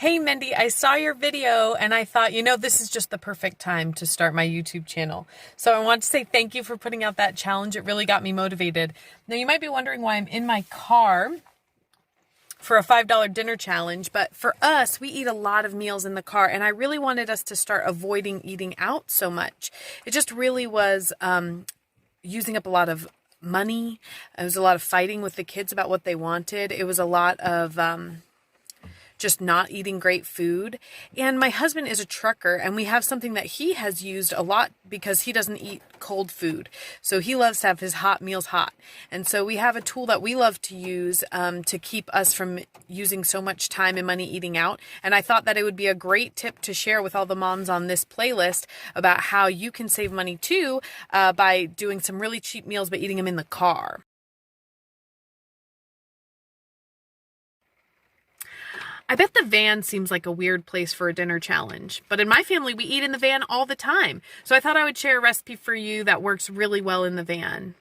Hey Mindy, I saw your video and I thought, this is just the perfect time to start my YouTube channel. So I want to say thank you for putting out that challenge. It really got me motivated. Now you might be wondering why I'm in my car for a $5 dinner challenge, but for us, we eat a lot of meals in the car, and I really wanted us to start avoiding eating out so much. It just really was using up a lot of money. It was a lot of fighting with the kids about what they wanted. It was a lot of just not eating great food. And my husband is a trucker, and we have something that he has used a lot because he doesn't eat cold food. So he loves to have his hot meals hot. And so we have a tool that we love to use to keep us from using so much time and money eating out. And I thought that it would be a great tip to share with all the moms on this playlist about how you can save money too by doing some really cheap meals but eating them in the car. I bet the van seems like a weird place for a dinner challenge, but in my family, we eat in the van all the time. So I thought I would share a recipe for you that works really well in the van.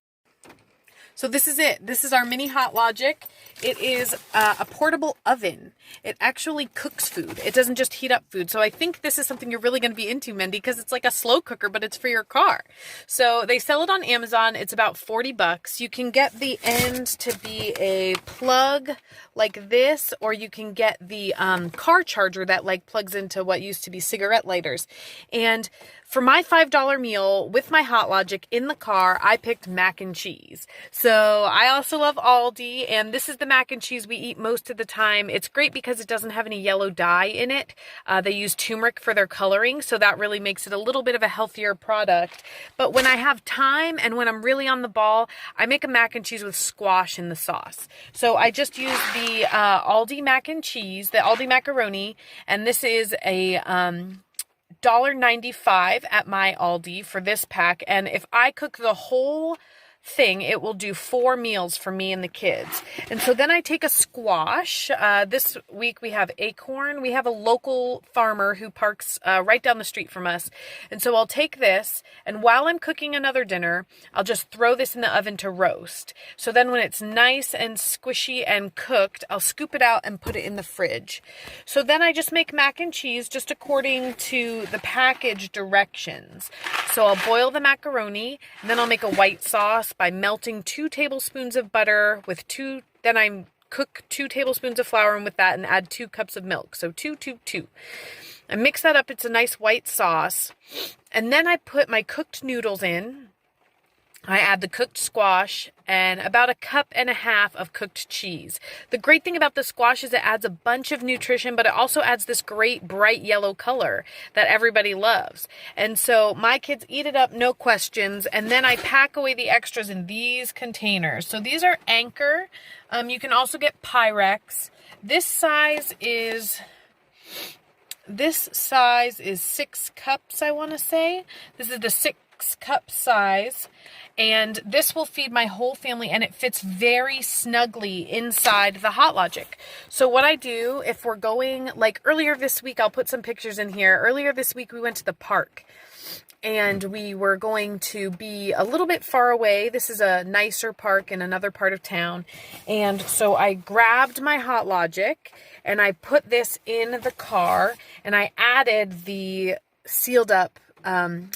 So this is it. This is our mini HotLogic. It is a portable oven. It actually cooks food. It doesn't just heat up food. So I think this is something you're really going to be into, Mindy, because it's like a slow cooker, but it's for your car. So they sell it on Amazon. It's about $40. You can get the end to be a plug like this, or you can get the car charger that like plugs into what used to be cigarette lighters. And for my $5 meal with my HotLogic in the car, I picked mac and cheese. So I also love Aldi, and this is the mac and cheese we eat most of the time. It's great because it doesn't have any yellow dye in it. They use turmeric for their coloring, so that really makes it a little bit of a healthier product. But when I have time and when I'm really on the ball, I make a mac and cheese with squash in the sauce. So I just use the Aldi mac and cheese, the Aldi macaroni, and this is a $1.95 at my Aldi for this pack. And if I cook the whole thing, it will do 4 meals for me and the kids. And so then I take a squash. This week we have acorn. We have a local farmer who parks right down the street from us. And so I'll take this, and while I'm cooking another dinner, I'll just throw this in the oven to roast. So then when it's nice and squishy and cooked, I'll scoop it out and put it in the fridge. So then I just make mac and cheese just according to the package directions. So I'll boil the macaroni, and then I'll make a white sauce by melting 2 tablespoons of butter with then I cook 2 tablespoons of flour in with that and add 2 cups of milk. So 2, 2, 2. I mix that up. It's a nice white sauce. And then I put my cooked noodles in. I add the cooked squash and about 1.5 cups of cooked cheese. The great thing about the squash is it adds a bunch of nutrition, but it also adds this great bright yellow color that everybody loves. And so my kids eat it up, no questions. And then I pack away the extras in these containers. So these are Anchor. You can also get Pyrex. This size is 6 cups, I want to say. This is the 6-cup size, and this will feed my whole family, and it fits very snugly inside the HotLogic. So what I do, if we're going, like earlier this week, I'll put some pictures in here. Earlier this week, we went to the park, and we were going to be a little bit far away. This is a nicer park in another part of town, and so I grabbed my HotLogic, and I put this in the car, and I added the sealed up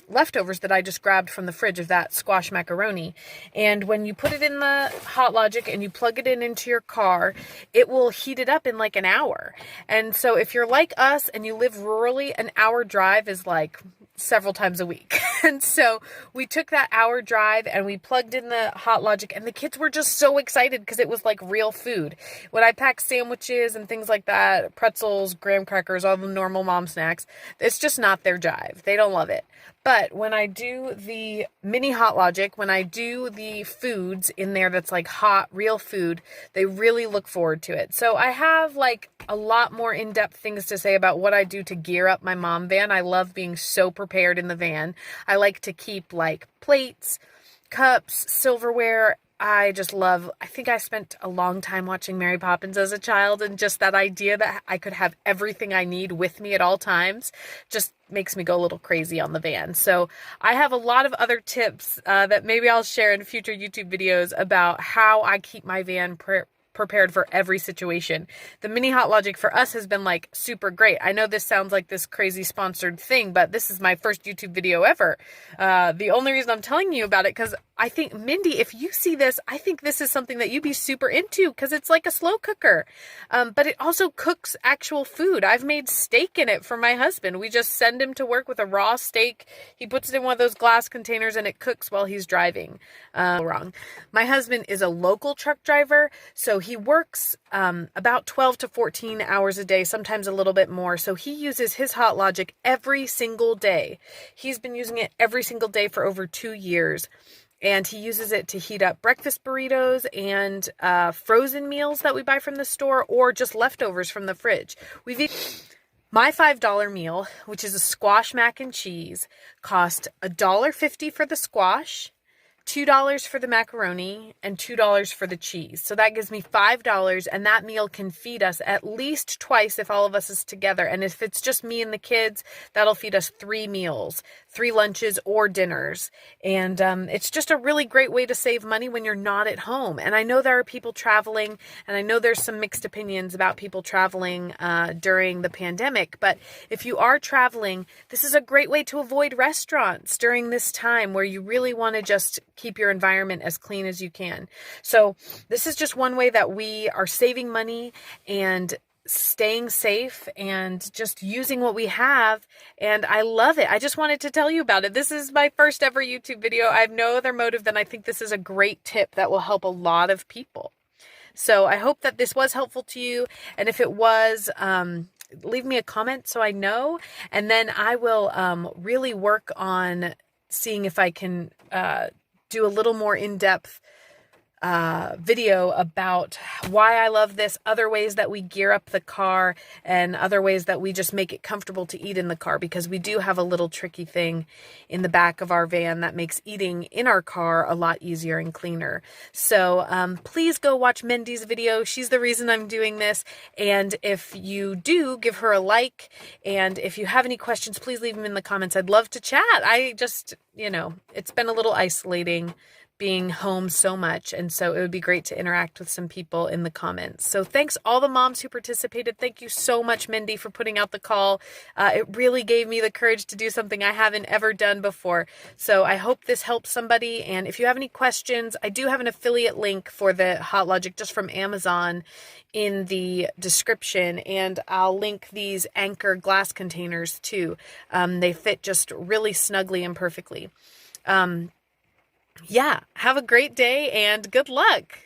leftovers that I just grabbed from the fridge of that squash macaroni. And when you put it in the HotLogic and you plug it in into your car, it will heat it up in like an hour. And so if you're like us and you live rurally, an hour drive is like several times a week. And so we took that hour drive and we plugged in the HotLogic, and the kids were just so excited because it was like real food. When I pack sandwiches and things like that, pretzels, graham crackers, all the normal mom snacks, it's just not their jive. They don't love it. But when I do the mini HotLogic, when I do the foods in there that's like hot, real food, they really look forward to it. So I have like a lot more in-depth things to say about what I do to gear up my mom van. I love being so prepared in the van. I like to keep like plates, cups, silverware. I think I spent a long time watching Mary Poppins as a child, and just that idea that I could have everything I need with me at all times just makes me go a little crazy on the van. So I have a lot of other tips that maybe I'll share in future YouTube videos about how I keep my van prepared for every situation. The mini HotLogic for us has been like super great. I know this sounds like this crazy sponsored thing, but this is my first YouTube video ever. The only reason I'm telling you about it, because I think, Mindy, if you see this, I think this is something that you'd be super into, because it's like a slow cooker. But it also cooks actual food. I've made steak in it for my husband. We just send him to work with a raw steak. He puts it in one of those glass containers and it cooks while he's driving. Wrong. My husband is a local truck driver, so he works about 12 to 14 hours a day, sometimes a little bit more. So he uses his HotLogic every single day. He's been using it every single day for over 2 years. And he uses it to heat up breakfast burritos and frozen meals that we buy from the store, or just leftovers from the fridge. My $5 meal, which is a squash mac and cheese, cost $1.50 for the squash, $2 for the macaroni, and $2 for the cheese. So that gives me $5, and that meal can feed us at least twice if all of us is together. And if it's just me and the kids, that'll feed us 3 meals, 3 lunches or dinners. And it's just a really great way to save money when you're not at home. And I know there are people traveling, and I know there's some mixed opinions about people traveling during the pandemic. But if you are traveling, this is a great way to avoid restaurants during this time where you really want to just keep your environment as clean as you can. So this is just one way that we are saving money and staying safe and just using what we have. And I love it. I just wanted to tell you about it. This is my first ever YouTube video. I have no other motive than I think this is a great tip that will help a lot of people. So I hope that this was helpful to you. And if it was, leave me a comment so I know. And then I will really work on seeing if I can do a little more in-depth video about why I love this, other ways that we gear up the car, and other ways that we just make it comfortable to eat in the car, because we do have a little tricky thing in the back of our van that makes eating in our car a lot easier and cleaner. So please go watch Mindy's video. She's the reason I'm doing this. And if you do, give her a like. And if you have any questions, please leave them in the comments. I'd love to chat. I just, it's been a little isolating being home so much, and so it would be great to interact with some people in the comments. So thanks all the moms who participated. Thank you so much, Mindy, for putting out the call. It really gave me the courage to do something I haven't ever done before. So I hope this helps somebody. And if you have any questions, I do have an affiliate link for the HotLogic just from Amazon in the description, and I'll link these Anchor glass containers too. They fit just really snugly and perfectly. Yeah, have a great day and good luck.